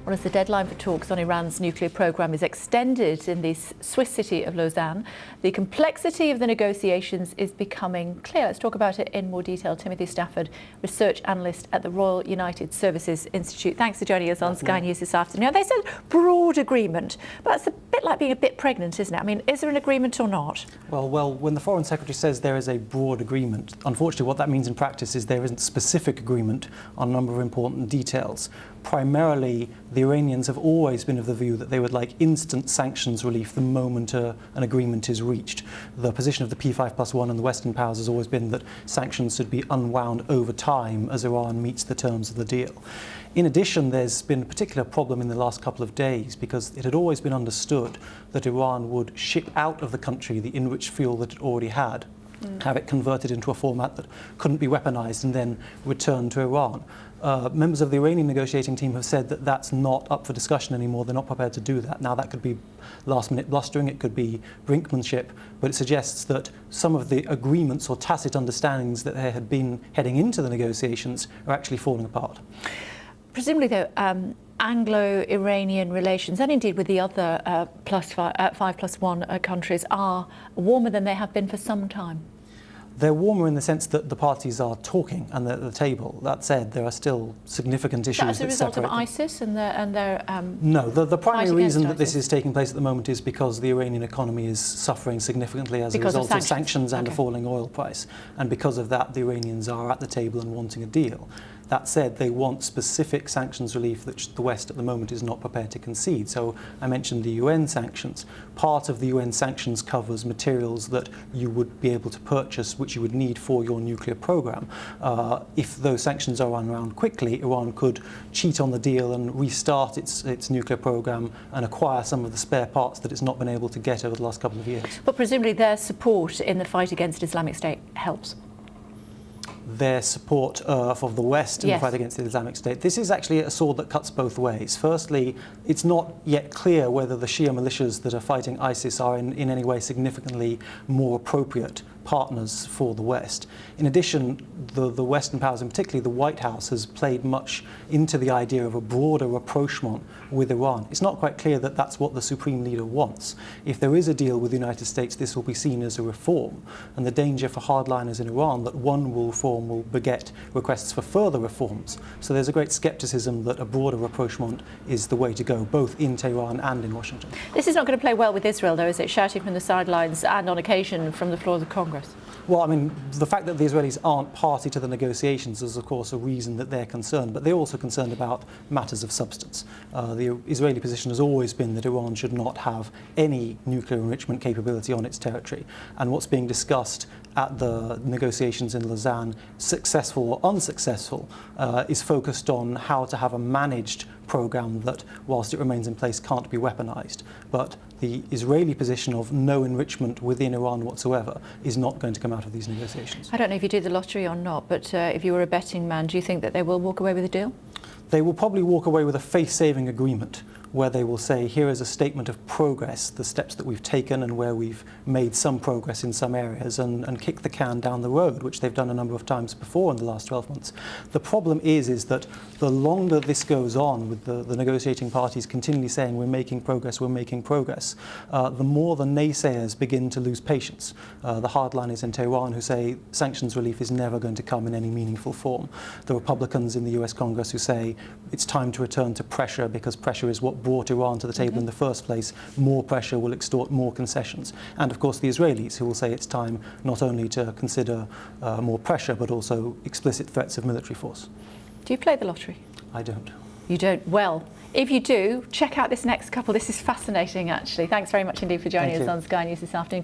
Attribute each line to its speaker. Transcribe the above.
Speaker 1: Well, as the deadline for talks on Iran's nuclear programme is extended in the Swiss city of Lausanne, the complexity of the negotiations is becoming clear. Let's talk about it in more detail. Timothy Stafford, research analyst at the Royal United Services Institute. Thanks for joining us on Sky News this afternoon. They said broad agreement, but it's a bit like being a bit pregnant, isn't it? I mean, is there an agreement or not?
Speaker 2: Well, when the Foreign Secretary says there is a broad agreement, unfortunately what that means in practice is there isn't specific agreement on a number of important details. Primarily, the Iranians have always been of the view that they would like instant sanctions relief the moment an agreement is reached. The position of the P5+1 and the Western powers has always been that sanctions should be unwound over time as Iran meets the terms of the deal. In addition, there's been a particular problem in the last couple of days because it had always been understood that Iran would ship out of the country the enriched fuel that it already had, have it converted into a format that couldn't be weaponized and then returned to Iran. Members of the Iranian negotiating team have said that that's not up for discussion anymore. They're not prepared to do that. Now, that could be last-minute blustering, it could be brinkmanship, but it suggests that some of the agreements or tacit understandings that there had been heading into the negotiations are actually falling apart.
Speaker 1: Presumably, though, Anglo-Iranian relations, and indeed with the other 5+1 countries, are warmer than they have been for some time.
Speaker 2: They're warmer in the sense that the parties are talking and they're at the table. That said, there are still significant issues that separate them.
Speaker 1: As a result of ISIS and their
Speaker 2: No, the primary reason that this is taking place at the moment is because the Iranian economy is suffering significantly as a result of sanctions and a falling oil price. And because of that, the Iranians are at the table and wanting a deal. That said, they want specific sanctions relief that the West at the moment is not prepared to concede. So I mentioned the UN sanctions. Part of the UN sanctions covers materials that you would be able to purchase, which you would need for your nuclear program. If those sanctions are unwound quickly, Iran could cheat on the deal and restart its nuclear program and acquire some of the spare parts that it's not been able to get over the last couple of years.
Speaker 1: But presumably their support in the fight against Islamic State helps.
Speaker 2: Their support of the West in the fight against the Islamic State. This is actually a sword that cuts both ways. Firstly, it's not yet clear whether the Shia militias that are fighting ISIS are in any way significantly more appropriate partners for the West. In addition, the Western powers, and particularly the White House, has played much into the idea of a broader rapprochement with Iran. It's not quite clear that that's what the Supreme Leader wants. If there is a deal with the United States, this will be seen as a reform. And the danger for hardliners in Iran that one reform will beget requests for further reforms. So there's a great skepticism that a broader rapprochement is the way to go, both in Tehran and in Washington.
Speaker 1: This is not going to play well with Israel, though, is it? Shouting from the sidelines and on occasion from the floors of Congress.
Speaker 2: Well, I mean, the fact that the Israelis aren't party to the negotiations is, of course, a reason that they're concerned, but they're also concerned about matters of substance. The Israeli position has always been that Iran should not have any nuclear enrichment capability on its territory. And what's being discussed at the negotiations in Lausanne, successful or unsuccessful, is focused on how to have a managed program that, whilst it remains in place, can't be weaponized. But the Israeli position of no enrichment within Iran whatsoever is not going to come out of these negotiations.
Speaker 1: I don't know if you do the lottery or not, but if you were a betting man, do you think that they will walk away with a deal?
Speaker 2: They will probably walk away with a face-saving agreement where they will say, here is a statement of progress, the steps that we've taken and where we've made some progress in some areas, and kick the can down the road, which they've done a number of times before in the last 12 months. The problem is that the longer this goes on with the negotiating parties continually saying we're making progress, the more the naysayers begin to lose patience. The hardliners in Tehran who say sanctions relief is never going to come in any meaningful form. The Republicans in the US Congress who say it's time to return to pressure because pressure is what brought Iran to the table in the first place. More pressure will extort more concessions. And of course the Israelis who will say it's time not only to consider more pressure but also explicit threats of military force.
Speaker 1: Do you play the lottery?
Speaker 2: I don't.
Speaker 1: You don't? Well, if you do, check out this next couple. This is fascinating, actually. Thanks very much indeed for joining us on Sky News this afternoon.